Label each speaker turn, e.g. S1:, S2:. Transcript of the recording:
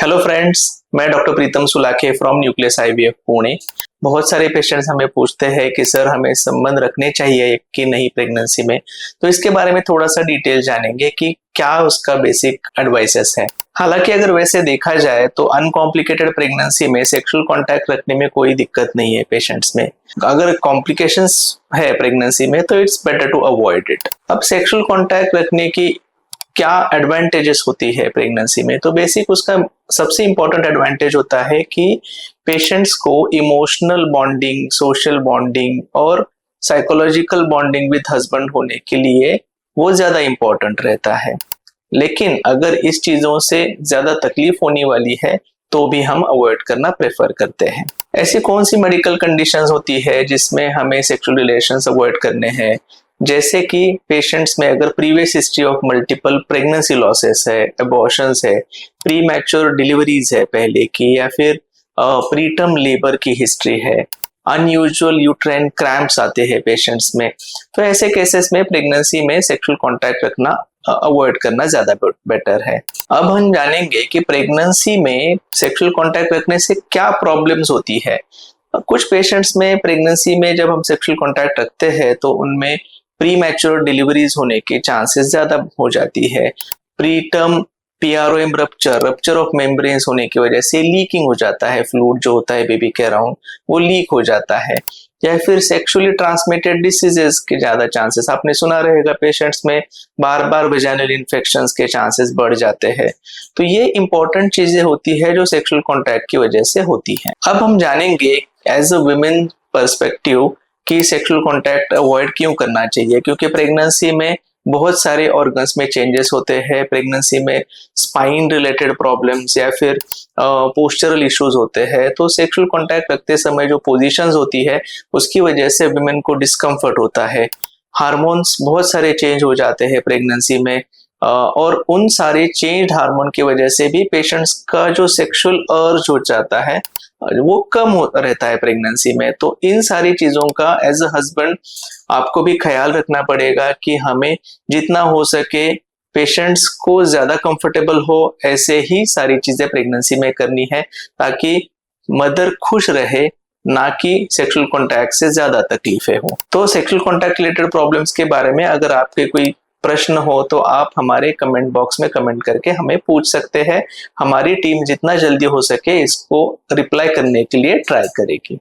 S1: Hello friends, मैं doctor Pritam Sulakhe from Nucleus IVF Pune. बहुत सारे पेशेंट्स हमें पूछते हैं कि सर हमें संबंध रखने चाहिए कि नहीं प्रेगनेंसी में। तो इसके बारे में थोड़ा सा डिटेल जानेंगे कि क्या उसका बेसिक एडवाइसेस है। हालांकि अगर वैसे देखा जाए तो अनकॉम्प्लिकेटेड प्रेगनेंसी में सेक्सुअल कांटेक्ट रखने में कोई दिक्कत नहीं है पेशेंट्स में। अगर कॉम्प्लिकेशंस है प्रेगनेंसी में तो it's better to avoid it. अब सेक्सुअल कांटेक्ट रखने की क्या एडवांटेजेस होती है प्रेगनेंसी में, तो बेसिक उसका सबसे इंपॉर्टेंट एडवांटेज होता है कि पेशेंट्स को इमोशनल बॉन्डिंग, सोशल बॉन्डिंग और साइकोलॉजिकल बॉन्डिंग विद हस्बैंड होने के लिए वो ज्यादा इंपॉर्टेंट रहता है। लेकिन अगर इस चीजों से ज्यादा तकलीफ होने वाली है तो भी हम अवॉइड करना प्रेफर करते हैं। ऐसी कौन सी मेडिकल कंडीशंस होती है जिसमें हमें सेक्सुअल रिलेशंस अवॉइड करने हैं, जैसे कि पेशेंट्स में अगर previous history of multiple pregnancy losses है, अबॉर्शंस है, प्री मैच्योर डिलीवरीज है पहले की, या फिर प्रीटर्म लेबर की हिस्ट्री है, अनयूजुअल यूट्राइन क्रैम्प्स आते हैं पेशेंट्स में, तो ऐसे केसेस में प्रेगनेंसी में सेक्सुअल कांटेक्ट रखना अवॉइड करना ज्यादा बेटर है। अब हम जानेंगे कि प्रेगनेंसी में सेक्सुअल कांटेक्ट रखने से क्या प्रॉब्लम्स होती है। कुछ पेशेंट्स में प्रेगनेंसी में जब हम सेक्सुअल कांटेक्ट रखते हैं तो उनमें प्री मैच्योर डिलीवरीज होने के चांसेस ज्यादा हो जाती है। प्रीटर्म पीआरओएम रप्चर ऑफ मेम्ब्रेन्स होने की वजह से लीकिंग हो जाता है, फ्लूइड जो होता है बेबी के अराउंड वो लीक हो जाता है। या फिर सेक्सुअली ट्रांसमिटेड डिसीजेस के ज्यादा चांसेस, आपने सुना रहेगा पेशेंट्स में बार बार वेजाइनल इन्फेक्शंस के चांसेस बढ़ जाते हैं। तो ये इंपॉर्टेंट चीजें होती है जो सेक्सुअल कॉन्टैक्ट की वजह से होती है। अब हम जानेंगे एज अ वुमेन पर्सपेक्टिव कि सेक्सुअल कांटेक्ट अवॉइड क्यों करना चाहिए, क्योंकि प्रेगनेंसी में बहुत सारे ऑर्गन्स में चेंजेस होते हैं। प्रेगनेंसी में स्पाइन रिलेटेड प्रॉब्लम्स या फिर पोस्चरल इश्यूज होते हैं, तो सेक्सुअल कांटेक्ट रखते समय जो पोजीशंस होती है उसकी वजह से विमेन को डिस्कम्फर्ट होता है। हार्मोन्स बहुत सारे चेंज हो जाते हैं प्रेगनेंसी में, और उन सारे चेंज हार्मोन की वजह से भी पेशेंट्स का जो सेक्सुअल अर्ज हो जाता है वो कम रहता है प्रेगनेंसी में। तो इन सारी चीजों का एज अ हस्बैंड आपको भी ख्याल रखना पड़ेगा कि हमें जितना हो सके पेशेंट्स को ज्यादा कंफर्टेबल हो ऐसे ही सारी चीजें प्रेगनेंसी में करनी है, ताकि मदर खुश रहे, ना कि सेक्सुअल कांटेक्ट से ज्यादा तकलीफें हो। तो सेक्सुअल कांटेक्ट रिलेटेड प्रॉब्लम्स के बारे में अगर आपके कोई प्रश्न हो तो आप हमारे कमेंट बॉक्स में कमेंट करके हमें पूछ सकते हैं। हमारी टीम जितना जल्दी हो सके इसको रिप्लाई करने के लिए ट्राई करेगी।